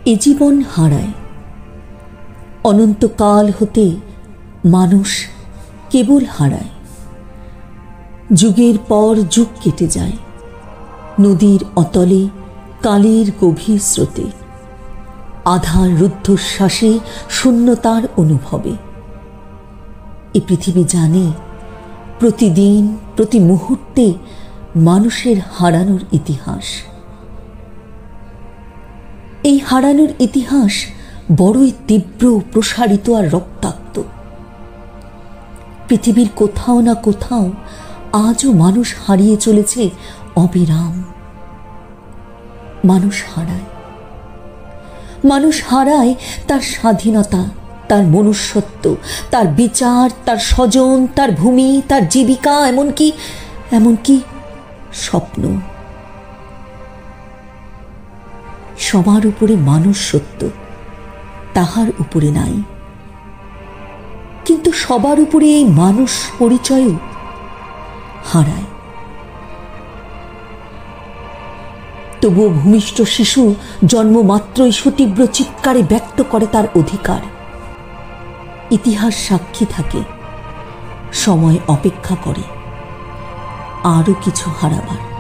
এ জীবন হারায়। অনন্তকাল হতে মানুষ কেবল হারায়। যুগের পর যুগ কেটে যায় নদীর অতলে, কালের গভীর স্রোতে, আধার রুদ্ধশ্বাসে, শূন্যতার অনুভবে। এ পৃথিবী জানে প্রতিদিন, প্রতি মুহূর্তে মানুষের হারানোর ইতিহাস। এই হারানোর ইতিহাস বড়ই তীব্র, প্রসারিত আর রক্তাক্ত। পৃথিবীর কোথাও না কোথাও আজও মানুষ হারিয়ে চলেছে অবিরাম। মানুষ হারায়, মানুষ হারায় তার স্বাধীনতা, তার মনুষ্যত্ব, তার বিচার, তার স্বজন, তার ভূমি, তার জীবিকা, এমনকি স্বপ্ন। সবার উপরে মানুষ সত্য, তাহার উপরে নাই। কিন্তু সবার উপরে এই মানুষ পরিচয়ও হারায়। তবুও ভূমিষ্ঠ শিশু জন্মমাত্রই সুতীব্র চিৎকারে ব্যক্ত করে তার অধিকার। ইতিহাস সাক্ষী থাকে, সময় অপেক্ষা করে আরো কিছু হারাবার।